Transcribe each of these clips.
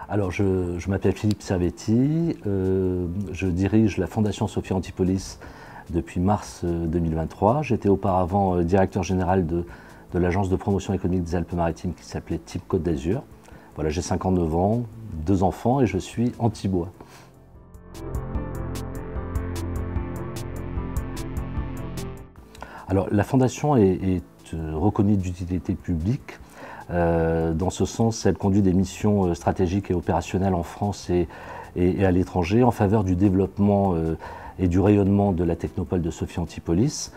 Alors, je m'appelle Philippe Servetti, je dirige la Fondation Sophia Antipolis depuis mars 2023. J'étais auparavant directeur général de l'agence de promotion économique des Alpes-Maritimes qui s'appelait Type Côte d'Azur. Voilà, j'ai 59 ans, 2 enfants et je suis anti-bois. Alors, la Fondation est reconnue d'utilité publique. Dans ce sens, elle conduit des missions stratégiques et opérationnelles en France et à l'étranger en faveur du développement et du rayonnement de la technopole de Sophia Antipolis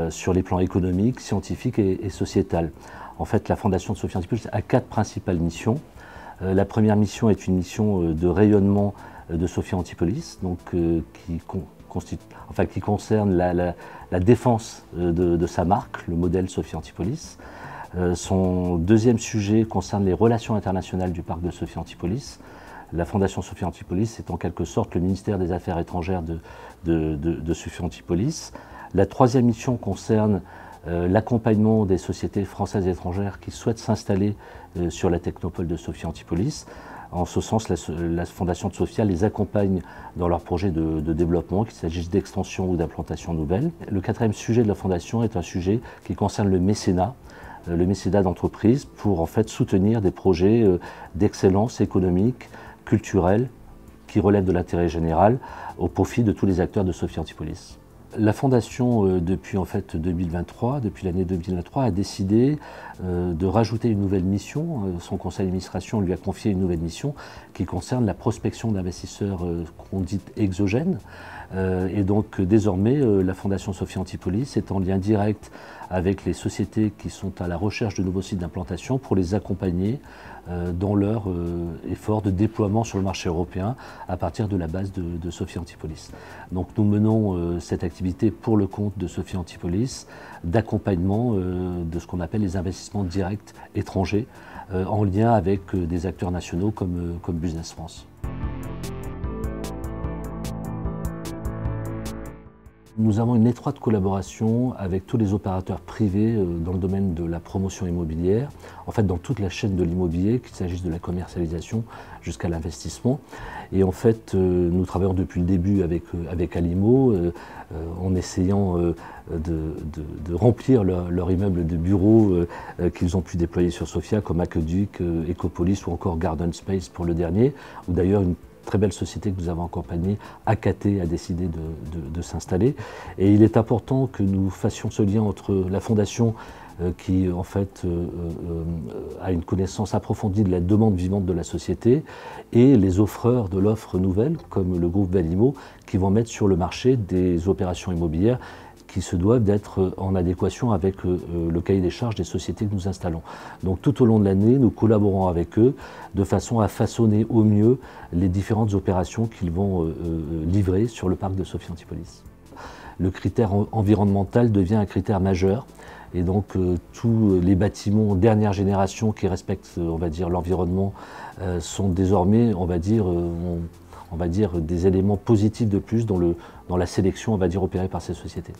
sur les plans économiques, scientifiques et sociétal. En fait, la Fondation de Sophia Antipolis a 4 principales missions. La première mission est une mission de rayonnement de Sophia Antipolis, donc, qui concerne la défense de sa marque, le modèle Sophia Antipolis. Son deuxième sujet concerne les relations internationales du parc de Sophia Antipolis. La Fondation Sophia Antipolis est en quelque sorte le ministère des Affaires étrangères de Sophia Antipolis. La troisième mission concerne l'accompagnement des sociétés françaises et étrangères qui souhaitent s'installer sur la technopole de Sophia Antipolis. En ce sens, la Fondation de Sophia les accompagne dans leurs projets de développement, qu'il s'agisse d'extension ou d'implantation nouvelle. Le quatrième sujet de la Fondation est un sujet qui concerne le mécénat d'entreprise pour en fait soutenir des projets d'excellence économique, culturelle, qui relèvent de l'intérêt général au profit de tous les acteurs de Sophia Antipolis. La Fondation, depuis l'année 2023, a décidé de rajouter une nouvelle mission. Son conseil d'administration lui a confié une nouvelle mission qui concerne la prospection d'investisseurs qu'on dit exogènes. Et donc désormais, la Fondation Sophia Antipolis est en lien direct avec les sociétés qui sont à la recherche de nouveaux sites d'implantation pour les accompagner dans leur effort de déploiement sur le marché européen à partir de la base de Sophia Antipolis. Donc nous menons cette activité pour le compte de Sophia Antipolis d'accompagnement de ce qu'on appelle les investissements directs étrangers en lien avec des acteurs nationaux comme Business France. Nous avons une étroite collaboration avec tous les opérateurs privés dans le domaine de la promotion immobilière, en fait dans toute la chaîne de l'immobilier, qu'il s'agisse de la commercialisation jusqu'à l'investissement. Et en fait, nous travaillons depuis le début avec Alimo, en essayant de remplir leur immeuble de bureaux qu'ils ont pu déployer sur Sophia, comme Aqueduc, Ecopolis ou encore Garden Space pour le dernier, ou d'ailleurs une très belle société que nous avons accompagnée, AKT, a décidé de s'installer. Et il est important que nous fassions ce lien entre la Fondation qui en fait a une connaissance approfondie de la demande vivante de la société et les offreurs de l'offre nouvelle, comme le groupe Valimo, qui vont mettre sur le marché des opérations immobilières qui se doivent d'être en adéquation avec le cahier des charges des sociétés que nous installons. Donc tout au long de l'année, nous collaborons avec eux de façon à façonner au mieux les différentes opérations qu'ils vont livrer sur le parc de Sophia Antipolis. Le critère environnemental devient un critère majeur et donc tous les bâtiments dernière génération qui respectent, on va dire, l'environnement sont désormais, on va dire, des éléments positifs de plus dans la sélection, on va dire, opérée par ces sociétés.